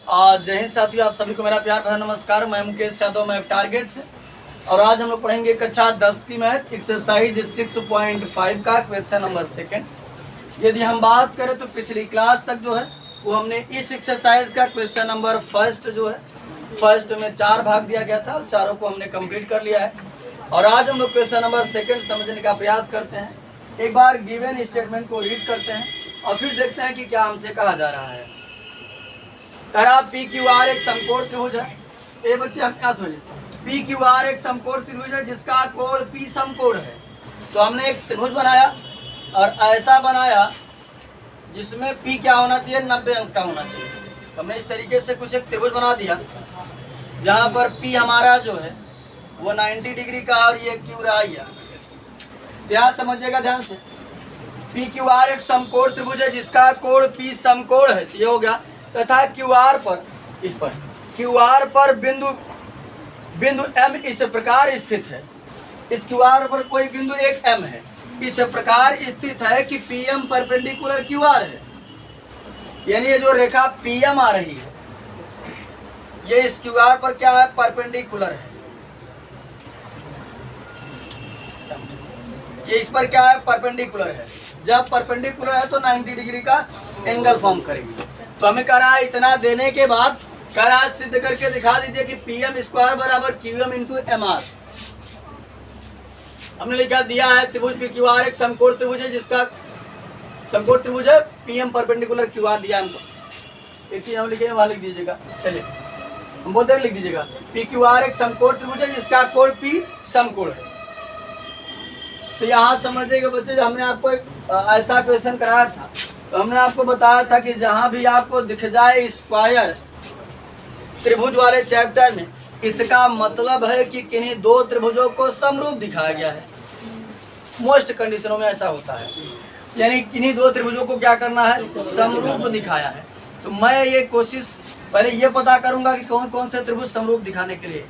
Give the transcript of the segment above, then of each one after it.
जय हिंद साथियों, आप सभी को मेरा प्यार भरा नमस्कार। मैं मुकेश यादव, मैं टारगेट से। और आज हम लोग पढ़ेंगे कक्षा 10 की मैथ एक्सरसाइज 6.5 का क्वेश्चन नंबर 2। यदि हम बात करें तो पिछली क्लास तक जो है वो हमने इस एक्सरसाइज का क्वेश्चन नंबर फर्स्ट जो है फर्स्ट में 4 भाग दिया गया था और चारों को हमने कंप्लीट कर लिया है। और आज हम लोग क्वेश्चन नंबर 2 समझने का प्रयास करते हैं। एक बार गिवन स्टेटमेंट को रीड करते हैं और फिर देखते हैं कि क्या हमसे कहा जा रहा है। करा पी क्यू आर एक समकोण त्रिभुज है। ये बच्चे हम क्या समझे, पी क्यू आर एक समकोण त्रिभुज है जिसका कोण पी समकोण है। तो हमने एक त्रिभुज बनाया और ऐसा बनाया जिसमें पी क्या होना चाहिए, 90 अंश का होना चाहिए। तो हमने इस तरीके से कुछ एक त्रिभुज बना दिया जहाँ पर पी हमारा जो है वो 90 डिग्री का और ये क्यू रहा है। ध्यान समझिएगा ध्यान से। पी क्यू आर एक समकोण त्रिभुज है जिसका कोण पी समकोण है। ये हो गया। तथा क्यू आर पर इस पर क्यू आर पर बिंदु एम इस प्रकार स्थित है। इस क्यू आर पर कोई बिंदु एक एम है, इस प्रकार स्थित है कि P M perpendicular Q R है। यानी ये जो रेखा पी एम आ रही है ये इस क्यू आर पर क्या है, परपेंडिकुलर है। ये इस पर क्या है, परपेंडिकुलर है। जब परपेंडिकुलर है तो 90 डिग्री का एंगल फॉर्म करेगी। तो हमें कह रहा है इतना देने के बाद कह रहा है सिद्ध करके दिखा दीजिए कि पी एम स्क्वायर बराबर Q M into M R. हमने लिखा दिया है त्रिभुज पी क्यू आर एक समकोण त्रिभुज है जिसका समकोण त्रिभुज है, P M perpendicular Q R दिया हमको। एक चीज हम लिखे वहां लिख दीजिएगा, चलिए हम बोलते हैं लिख दीजिएगा पी क्यू आर एक समकोण त्रिभुज है जिसका कोण पी समकोण है। तो यहाँ समझिएगा बच्चे, जब हमने आपको एक ऐसा क्वेश्चन कराया था तो हमने आपको बताया था कि जहां भी आपको दिख जाए स्क्वायर त्रिभुज वाले चैप्टर में, इसका मतलब है कि किन्हीं दो त्रिभुजों को समरूप दिखाया गया है। मोस्ट कंडीशनों में ऐसा होता है, यानी किन्हीं दो त्रिभुजों को क्या करना है, समरूप दिखाया है। तो मैं ये कोशिश पहले ये पता करूंगा कि कौन कौन से त्रिभुज समरूप दिखाने के लिए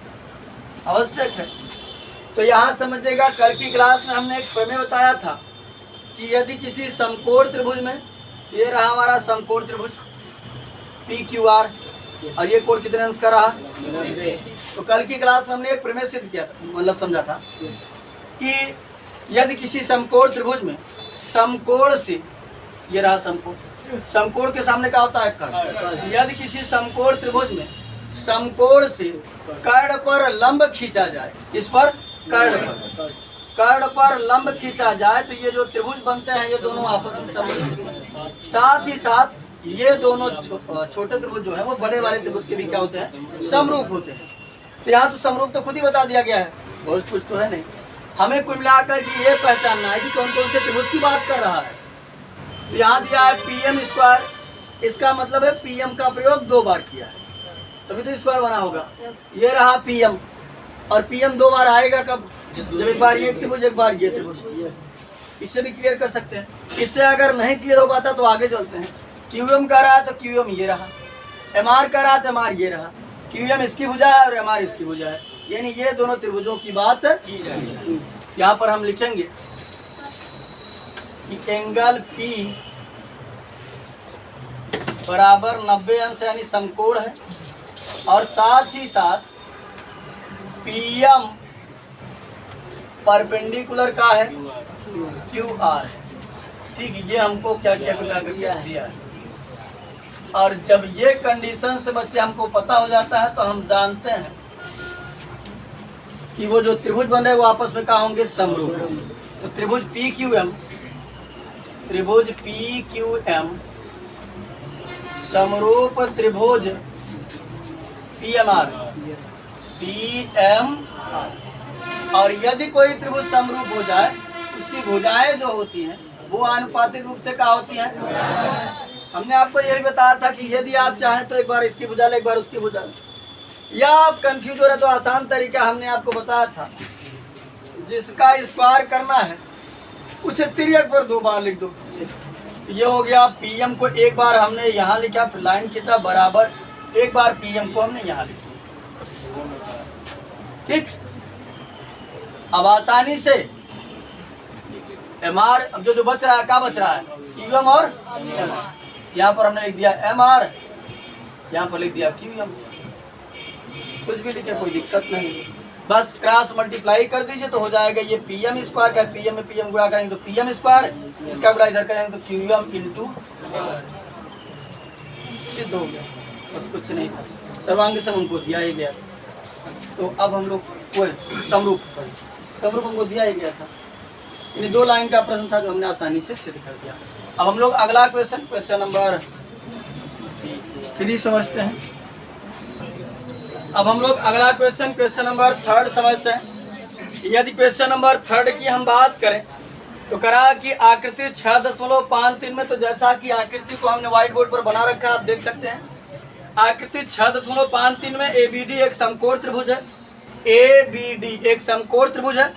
आवश्यक है। तो यहाँ समझिएगा, कल की क्लास में हमने एक प्रमेय बताया था कि यदि किसी समकोण त्रिभुज में, ये रहा हमारा समकोण त्रिभुज पी क्यू आर और ये कोण कितने अंश का रहा, 90। तो कल की क्लास में हमने एक प्रमेय सिद्ध किया था, मतलब समझा था कि यदि किसी समकोण त्रिभुज में समकोण से, ये रहा समकोण, समकोण के सामने क्या होता है, कर्ण। यदि किसी समकोण त्रिभुज में समकोण से कर्ण पर लंब खींचा जाए, इस पर कर्ण पर लंब खींचा जाए तो ये जो त्रिभुज बनते हैं ये दोनों आपस में समरूप। साथ ही साथ ये दोनों छोटे त्रिभुज जो है वो बड़े वाले त्रिभुज के भी क्या होते हैं, समरूप होते हैं। तो यहाँ तो समरूप तो खुद ही बता दिया गया है, बहुत कुछ तो है नहीं। हमें कुल मिलाकर के ये पहचानना है कि कौन कौन से त्रिभुज की बात कर रहा है। तो यहाँ दिया है पी एम स्क्वायर, इसका मतलब है पी एम का प्रयोग 2 बार किया है तभी तो स्क्वायर बना होगा। ये रहा पी एम, और पी एम 2 बार आएगा कब, जब एक बार ये त्रिभुज एक बार ये त्रिभुज। इससे भी क्लियर कर सकते हैं। इससे अगर नहीं क्लियर हो पाता तो आगे चलते हैं। क्यू एम का रहा तो क्यू एम ये रहा, एम आर का रहा तो एम आर ये रहा। क्यू एम इसकी भुजा है और एम आर इसकी भुजा है, यानी ये दोनों त्रिभुजों की बात की जाएगी। यहाँ पर हम लिखेंगे कि एंगल पी बराबर 90 अंश यानी समकोण है, और साथ ही साथ पी एम परपेंडिकुलर का है क्यू आर। ठीक है, ये हमको क्या क्या दिया है। और जब ये कंडीशन से बच्चे हमको पता हो जाता है तो हम जानते हैं कि वो जो त्रिभुज बन रहे वो आपस में क्या होंगे, समरूप। तो त्रिभुज पी क्यू एम समरूप त्रिभुज पी एम आर, और यदि कोई त्रिभुज समरूप हो जाए उसकी भुजाएं जो होती हैं वो आनुपातिक रूप से क्या होती हैं। हमने आपको यह भी बताया था कि यदि आप चाहें तो एक बार इसकी भुजा ले, एक बार उसकी भुजा ले, या आप कंफ्यूज हो रहे तो आसान तरीका हमने आपको बताया था, जिसका स्क्वायर करना है उसे तिर्यक पर 2 बार लिख दो। ये हो गया पी एम को एक बार हमने यहाँ लिखा, फिर लाइन खींचा बराबर एक बार पी एम को हमने यहाँ लिखा। ठीक, अब आसानी से एम आर, अब जो बच रहा है क्या बच रहा है, क्यू एम और एम आर। यहाँ पर हमने लिख दिया एम आर यहाँ पर लिख दिया QM, कुछ भी लिखे कोई दिक्कत नहीं, बस क्रॉस मल्टीप्लाई कर दीजिए तो हो जाएगा ये PM स्क्वायर का, PM में PM गुणा करेंगे तो PM स्क्वायर, इसका गुणा इधर करेंगे तो QM इंटू, सिद्ध हो गया, बस कुछ नहीं था, सर्वांग सम हमको दिया ही गया। तो अब हम लोग वो समरूप हमको दिया ही गया था, इन 2 लाइन का प्रश्न था जो हमने आसानी से सिद्ध कर दिया। अब हम लोग अगला क्वेश्चन नंबर 3 समझते हैं। अब हम लोग अगला क्वेश्चन नंबर 3 समझते हैं। यदि क्वेश्चन नंबर 3 की हम बात करें तो करा कि आकृति 6.53 में, तो जैसा कि आकृति को हमने व्हाइट बोर्ड पर बना रखा है, आप देख सकते हैं आकृति 6.53 में ABD एक समकोण त्रिभुज है, ABD एक समकोण त्रिभुज है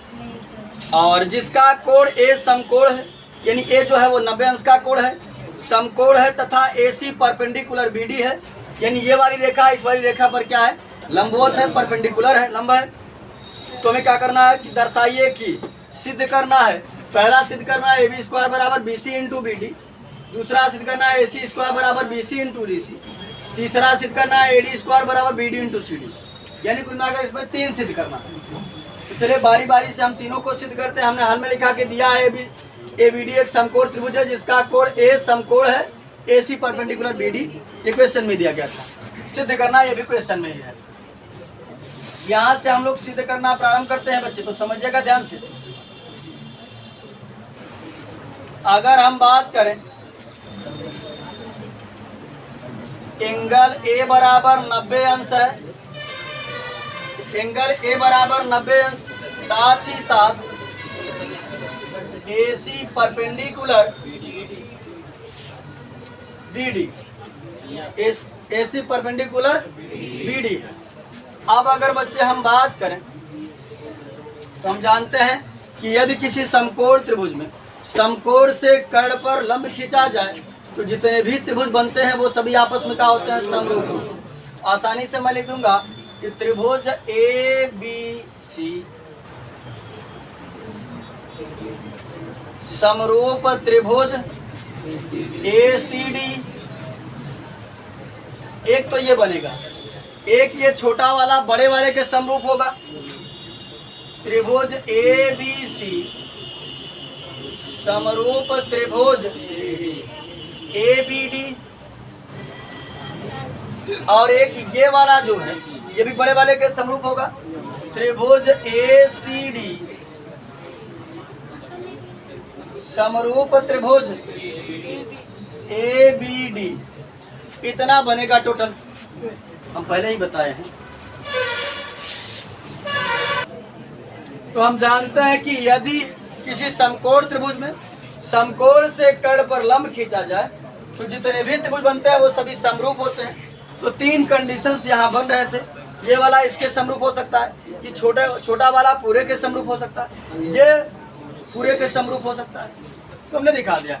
और जिसका कोण A समकोण है, यानी A जो है वो 90 अंश का कोण है, समकोण है तथा AC परपेंडिकुलर BD है, यानी ये वाली रेखा इस वाली रेखा पर क्या है, लंबवत है, परपेंडिकुलर है, लंबा है। तो हमें क्या करना है कि दर्शाइए कि सिद्ध करना है, पहला सिद्ध करना है AB स्क्वायर बराबर BC इंटू BD, दूसरा सिद्ध करना है AC स्क्वायर बराबर BC इंटू DC, तीसरा सिद्ध करना है AD स्क्वायर बराबर BD इंटू CD, यानी कुल मिलाकर इसमें 3 सिद्ध करना है। तो चलिए बारी बारी से हम तीनों को सिद्ध करते हैं। हमने हल में लिखा के दिया है ABD एक समकोण त्रिभुज है जिसका कोण A समकोण है, AC परपेंडिकुलर BD, ये क्वेश्चन में दिया गया था, सिद्ध करना ये भी क्वेश्चन में ही है। यहाँ से हम लोग सिद्ध करना प्रारंभ करते हैं बच्चे, तो समझिएगा ध्यान से। अगर हम बात करें एंगल A बराबर 90 अंश है, एंगल A बराबर 90 अंश, साथ ही साथ AC perpendicular BD, AC perpendicular BD है। अब अगर बच्चे हम बात करें तो हम जानते हैं कि यदि किसी समकोण त्रिभुज में समकोण से कर्ण पर लंब खींचा जाए तो जितने भी त्रिभुज बनते हैं वो सभी आपस में क्या होते हैं, समरूप। आसानी से मैं लिख दूंगा कि त्रिभुज ABC समरूप त्रिभुज ACD, एक तो ये बनेगा, एक ये छोटा वाला बड़े वाले के समरूप होगा, त्रिभुज ABC समरूप त्रिभुज ABD, और एक ये वाला जो है ये भी बड़े वाले के समरूप होगा, त्रिभुज ACD समरूप त्रिभुज ABD, इतना बनेगा टोटल, हम पहले ही बताए हैं। तो हम जानते हैं कि यदि किसी समकोण त्रिभुज में समकोण से कर्ण पर लंब खींचा जाए तो जितने भी त्रिभुज बनते हैं वो सभी समरूप होते हैं। तो 3 कंडीशंस यहाँ बन रहे थे, ये वाला इसके समरूप हो सकता है, ये छोटा वाला पूरे के समरूप हो सकता है, ये पूरे के समरूप हो सकता है, तो हमने दिखा दिया।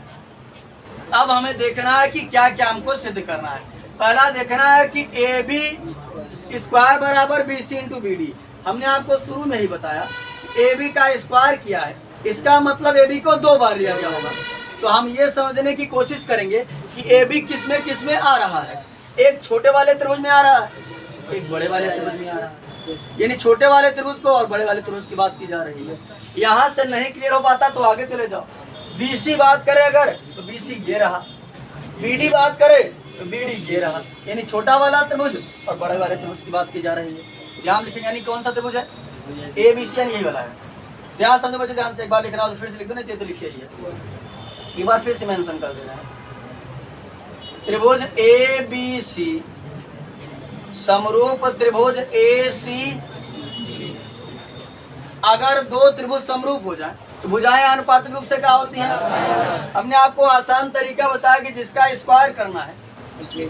अब हमें देखना है कि क्या क्या हमको सिद्ध करना है। पहला देखना है कि AB स्क्वायर बराबर BC इंटू BD, हमने आपको शुरू में ही बताया AB का स्क्वायर किया है, इसका मतलब AB को 2 बार लिया गया होगा। तो हम ये समझने की कोशिश करेंगे कि AB किस में आ रहा है, एक छोटे वाले त्रिभुज में आ रहा है, एक बड़े वाले त्रिभुज में आ रहा है, यानी छोटे वाले त्रिभुज को और बड़े वाले त्रिभुज की बात की जा रही है। यहाँ से नहीं क्लियर हो पाता तो आगे चले जाओ। BC बात करे अगर तो BC ये रहा, BD बात करे तो BD ये रहा, यानी छोटा वाला त्रिभुज और बड़े वाले त्रिभुज की बात की जा रही है। यहाँ लिखेंगे यानी कौन सा त्रिभुज है, ABC, यानी यही वाला है। ध्यान समझो बच्चे, ध्यान से, एक बार लिख रहा हूँ तो फिर से लिख दो, नहीं तो लिखिए एक बार फिर से मेंशन कर दे रहा है। त्रिभुज ABC समरूप त्रिभुज AC, अगर 2 त्रिभुज समरूप हो जाए तो भुजाएं आनुपातिक रूप से क्या होती हैं। हमने आपको आसान तरीका बताया कि जिसका स्क्वायर करना है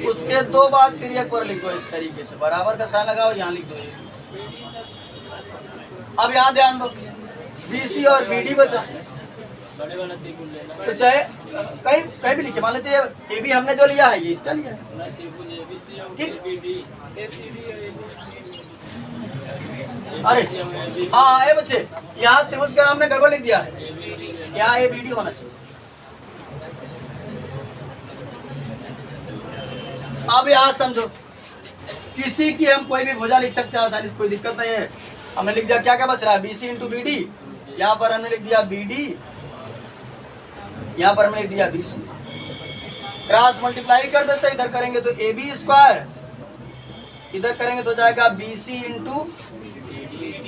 उसके 2 बार तिर्यक पर लिख दो, इस तरीके से बराबर का साइन लगाओ, यहाँ लिख दो। अब यहाँ ध्यान दो, BC और BD बचा, तो चाहे कहीं भी लिखे, मान लेते हैं AB हमने जो लिया है ये इसका लिया है, ठीक। अरे हाँ बच्चे, यहाँ त्रिभुज का नाम ने गड़बड़ लिख दिया है, यहाँ ABD होना चाहिए। अब यहाँ समझो, किसी की हम कोई भी भुजा लिख सकते हैं आसानी से, कोई दिक्कत नहीं है। हमने लिख दिया, क्या क्या बच रहा है, BC इंटू BD, यहाँ पर हमने लिख दिया BD, यहाँ पर हमने लिख दिया BC। क्रॉस मल्टीप्लाई कर देते हैं, इधर करेंगे तो AB स्क्वायर, इधर करेंगे तो जाएगा BC इंटू BD,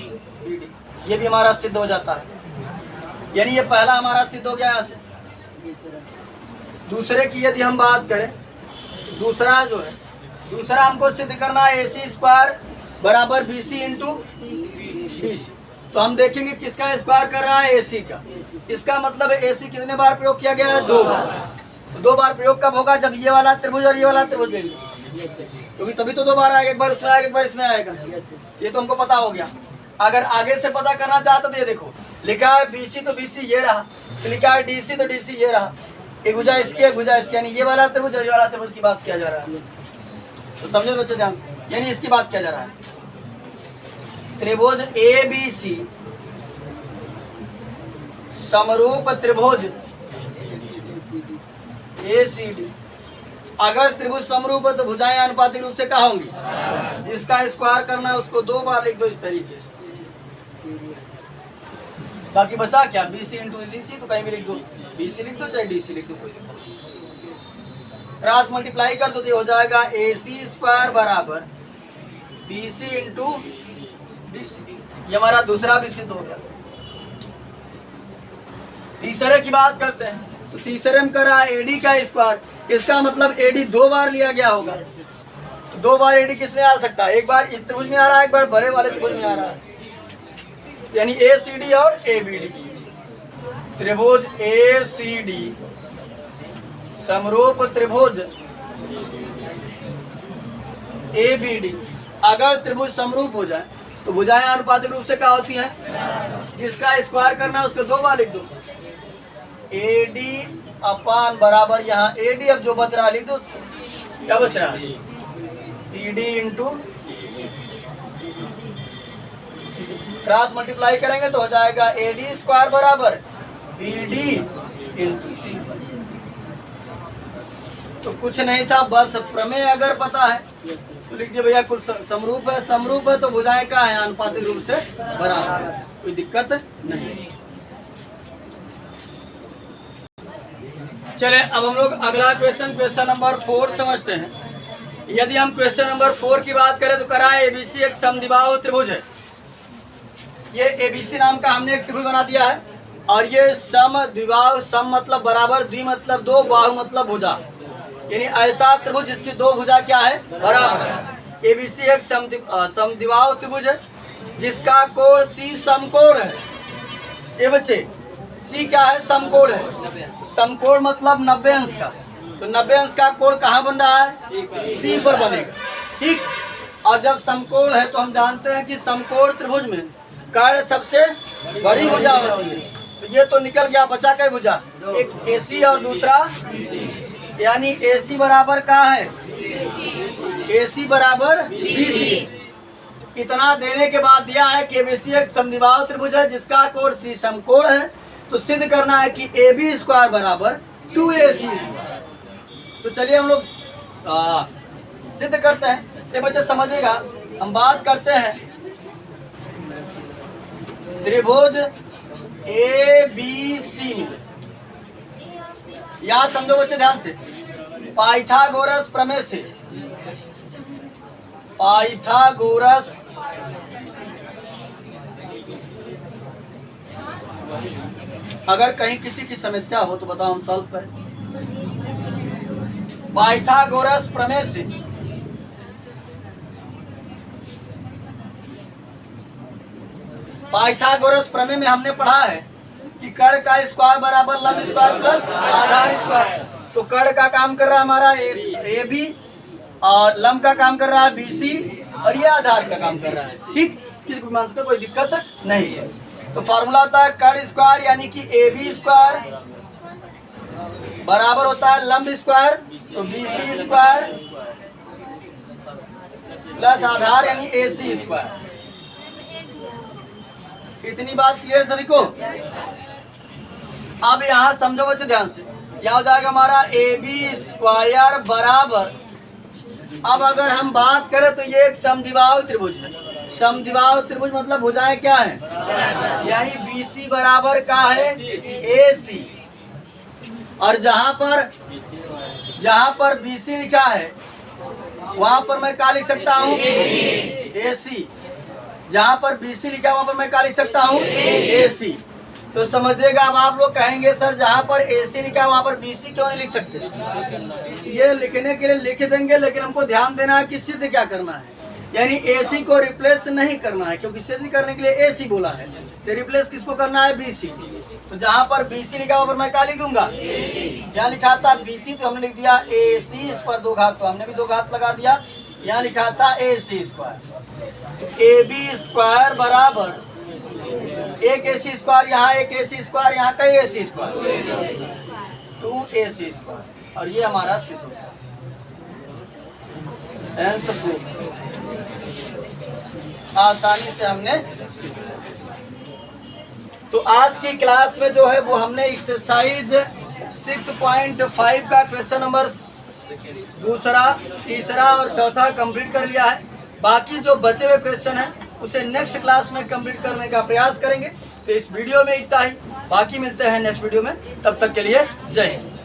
ये भी हमारा सिद्ध हो जाता है। यानी ये पहला हमारा सिद्ध हो गया यहाँ से। दूसरे की यदि हम बात करें, दूसरा जो है, दूसरा हमको सिद्ध करना है AC स्क्वायर बराबर BC इंटू BC। तो हम देखेंगे किसका स्क्वायर कर रहा है, AC का। इसका मतलब है AC कितने बार प्रयोग किया गया है, 2 बार। तो 2 बार प्रयोग कब होगा, जब ये वाला त्रिभुज और ये वाला त्रिभुज लेंगे, क्योंकि तभी तो 2 बार आएगा, एक बार उसमें आएगा, एक बार इसमें आएगा। ये तो हमको पता हो गया। अगर आगे से पता करना चाहते तो ये देखो, लिखा है BC तो BC ये रहा, तो लिखा है DC तो DC ये रहा, एक भुजा इसकी एक भुजा इसकी, यानी ये वाला त्रिभुज और ये वाला त्रिभुज की बात किया जा रहा है। तो समझे बच्चे ध्यान से, यानी इसकी बात किया जा रहा है। त्रिभुज ABC समरूप त्रिभुज ACD, अगर त्रिभुज समरूप है तो भुजाएं अनुपातिक रूप से क्या होंगी, जिसका स्क्वायर करना है उसको 2 बार लिख दो इस तरीके से। बाकी बचा क्या, BC इंटू DC, तो कहीं भी लिख दो, BC लिख दो चाहे DC लिख दो, कोई दिक्कत नहीं। क्रॉस मल्टीप्लाई कर दो तो हो जाएगा AC स्क्वायर बराबर BC इंटू DC। ये हमारा दूसरा भी सिद्ध हो गया। तीसरे की बात करते हैं, तो तीसरे में कर रहा है AD का स्क्वायर, इसका मतलब AD 2 बार लिया गया होगा। तो 2 बार AD किसमें आ सकता है, एक बार इस त्रिभुज में आ रहा है, एक बार बड़े वाले त्रिभुज में आ रहा है, यानी ACD और ABD। त्रिभुज ACD समरूप त्रिभुज ABD, अगर त्रिभुज समरूप हो जाए तो भुजाएं अनुपातिक रूप से क्या होती हैं, जिसका स्क्वायर करना है उसको 2 बार लिख दो। AD अपान बराबर, यहाँ AD अब जो बच रहा है लिख दो, क्या बच रहा है, BD इंटू, क्रॉस मल्टीप्लाई करेंगे तो हो जाएगा AD स्क्वायर बराबर BD इंटू C। तो कुछ नहीं था, बस प्रमेय अगर पता है तो लिख दिया भैया, कुल समरूप है, समरूप है तो भुजाएं क्या है, अनुपातिक रूप से बराबर, कोई दिक्कत नहीं। चले अब हम लोग अगला क्वेश्चन नंबर 4 समझते हैं। यदि हम क्वेश्चन नंबर 4 की बात करें तो करा है ABC एक समद्विबाहु त्रिभुज है। ये ABC नाम का हमने एक त्रिभुज बना दिया है, और ये समद्विबाहु, सम मतलब बराबर, द्वि मतलब 2, बाहु मतलब भुजा, यानी ऐसा त्रिभुज जिसकी 2 भुजा क्या है, बराबर है। ABC एक समद्विबाहु त्रिभुज है जिसका कोण C समकोण है। ये बच्चे C क्या है, समकोण है। समकोण मतलब 90 अंश का, तो 90 अंश का कोण कहाँ बन रहा है, C पर बनेगा, ठीक। और जब समकोण है तो हम जानते हैं कि समकोण त्रिभुज में कर्ण सबसे बड़ी भुजा होती है। तो ये तो निकल गया, बचा क्या भुजा, एक AC और दूसरा BC, यानी AC बराबर क्या है, AC बराबर BC। इतना देने के बाद दिया है कि ABC एक समद्विबाहु त्रिभुज है जिसका कोण C समकोण है, तो सिद्ध करना है कि AB स्क्वायर बराबर 2AC स्क्वायर। तो चलिए हम लोग सिद्ध करते हैं। ये बच्चे समझिएगा, हम बात करते हैं त्रिभुज ABC में, याद समझो बच्चे ध्यान से, पाइथागोरस प्रमेय से, पाइथागोरस अगर कहीं किसी की समस्या हो तो बताओ, हम सॉल्व करें। पाइथागोरस प्रमेय से पाइथागोरस प्रमेय में हमने पढ़ा है कि कर्ण का स्क्वायर बराबर लंब स्क्वायर प्लस आधार स्क्वायर। तो कर्ण का काम कर रहा है हमारा AB, और लंब का काम कर रहा है BC, और ये आधार का काम कर रहा है, ठीक। किसी को मान सकते, कोई दिक्कत नहीं है। तो फॉर्मूला होता है कर्ण स्क्वायर यानी कि AB स्क्वायर बराबर होता है लंब स्क्वायर, तो BC स्क्वायर प्लस आधार यानी AC स्क्वायर। इतनी बात क्लियर सभी को। अब यहाँ समझो बच्चे ध्यान से, यहाँ हो जाएगा हमारा AB स्क्वायर बराबर अब अगर हम बात करें तो ये एक समद्विबाहु त्रिभुज है। समद्विबाहु त्रिभुज मतलब भुजाएं क्या है, यानी BC बराबर का है AC, और जहां पर BC लिखा है वहां पर मैं क्या लिख सकता हूँ, AC। जहां पर BC लिखा है वहां पर मैं क्या लिख सकता हूँ, AC। तो समझिएगा, अब आप लोग कहेंगे सर जहां पर AC लिखा है वहां पर BC क्यों नहीं लिख सकते? ये लिखने के लिए लिख देंगे, लेकिन हमको ध्यान देना है कि सिद्ध क्या करना है, यानी AC को रिप्लेस नहीं करना है, क्योंकि सिद्ध करने के लिए AC बोला है, तो रिप्लेस किसको करना है, BC। तो जहां पर BC लिखा वहां पर मैं क्या लिख दूंगा, यहाँ लिखा था BC तो हमने लिख दिया AC, इस पर 2 घात तो हमने भी 2 घात लगा दिया। यहाँ लिखा था AC स्क्वायर, AB स्क्वायर बराबर एक AC स्क्वायर, यहाँ एक AC स्क्वायर, यहाँ का AC स्क्वायर, 2AC स्क्वायर, और ये हमारा सिद्ध होता है। आसानी से हमने सिद्ध। तो आज की क्लास में जो है वो हमने एक्सरसाइज 6.5 का क्वेश्चन नंबर 2, 3 और 4 कंप्लीट कर लिया है। बाकी जो बचे हुए क्वेश्चन हैं उसे नेक्स्ट क्लास में कंप्लीट करने का प्रयास करेंगे। तो इस वीडियो में इतना ही, बाकी मिलते हैं नेक्स्ट वीडियो में, तब तक के लिए जय हिंद।